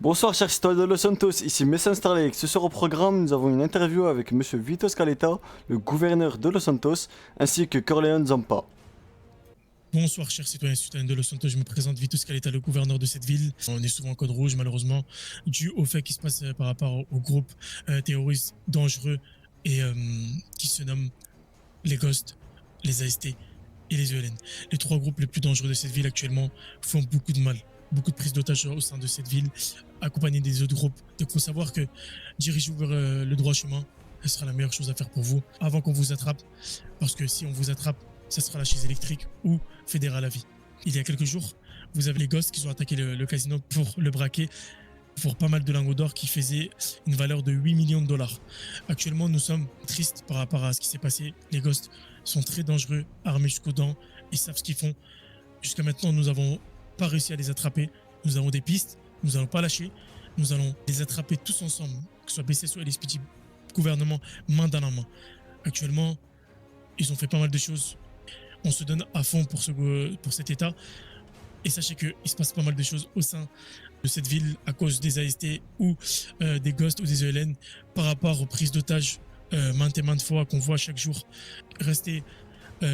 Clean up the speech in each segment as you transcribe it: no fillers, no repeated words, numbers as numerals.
Bonsoir chers citoyens de Los Santos, ici Messin Starlake. Ce soir au programme, nous avons une interview avec Monsieur Vito Scaletta, le gouverneur de Los Santos, ainsi que Corleone Zampa. Bonsoir chers citoyens et citoyennes de Los Santos, je me présente Vito Scaletta, le gouverneur de cette ville. On est souvent en code rouge malheureusement, dû au fait qui se passe par rapport aux groupes terroristes dangereux et qui se nomment les Ghosts, les AST et les ELN. Les trois groupes les plus dangereux de cette ville actuellement font beaucoup de mal, beaucoup de prises d'otages au sein de cette ville, accompagnés des autres groupes. Donc il faut savoir que dirigez-vous vers le droit chemin, ce sera la meilleure chose à faire pour vous avant qu'on vous attrape, parce que si on vous attrape, ça sera la chaise électrique ou fédérale à vie. Il y a quelques jours, vous avez les Ghosts qui ont attaqué le casino pour le braquer pour pas mal de lingots d'or qui faisaient une valeur de 8 millions de dollars. Actuellement, nous sommes tristes par rapport à ce qui s'est passé. Les Ghosts sont très dangereux, armés jusqu'aux dents, ils savent ce qu'ils font. Jusqu'à maintenant, nous n'avons pas réussi à les attraper. Nous avons des pistes, nous n'allons pas lâcher. Nous allons les attraper tous ensemble, que ce soit BCSO et les petits gouvernements, main dans la main. Actuellement, ils ont fait pas mal de choses. On se donne à fond pour cet état. Et sachez qu'il se passe pas mal de choses au sein de cette ville à cause des AST ou des Ghosts ou des ELN par rapport aux prises d'otages maintes et maintes fois qu'on voit chaque jour. Restez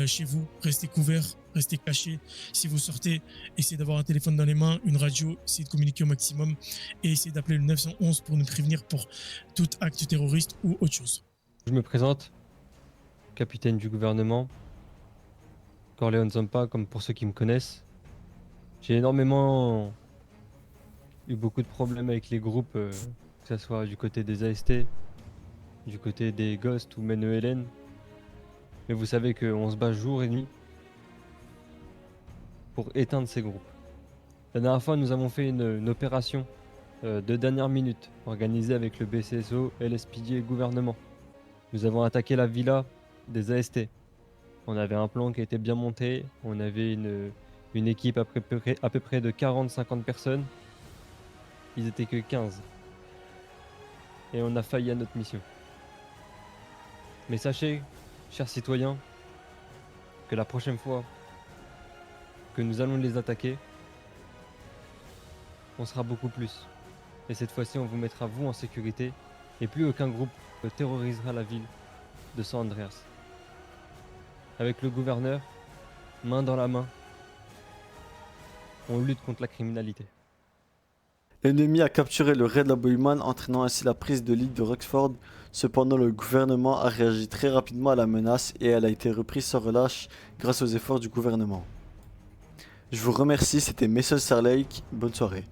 chez vous, restez couverts, restez cachés. Si vous sortez, essayez d'avoir un téléphone dans les mains, une radio, essayez de communiquer au maximum et essayez d'appeler le 911 pour nous prévenir pour tout acte terroriste ou autre chose. Je me présente, capitaine du gouvernement, Corleone Zampa, comme pour ceux qui me connaissent. J'ai énormément eu beaucoup de problèmes avec les groupes, que ce soit du côté des AST, du côté des Ghosts ou même ELN. Mais vous savez qu'on se bat jour et nuit pour éteindre ces groupes. La dernière fois, nous avons fait une opération de dernière minute, organisée avec le BCSO, LSPD et le gouvernement. Nous avons attaqué la villa des AST. On avait un plan qui était bien monté, on avait une équipe à peu près de 40-50 personnes. Ils étaient que 15. Et on a failli à notre mission. Mais sachez, chers citoyens, que la prochaine fois que nous allons les attaquer, on sera beaucoup plus. Et cette fois-ci, on vous mettra vous en sécurité et plus aucun groupe ne terrorisera la ville de San Andreas. Avec le gouverneur, main dans la main, on lutte contre la criminalité. L'ennemi a capturé le Red Laboyman, entraînant ainsi la prise de l'île de Roxford. Cependant, le gouvernement a réagi très rapidement à la menace et elle a été reprise sans relâche grâce aux efforts du gouvernement. Je vous remercie, c'était Messon Starlake, bonne soirée.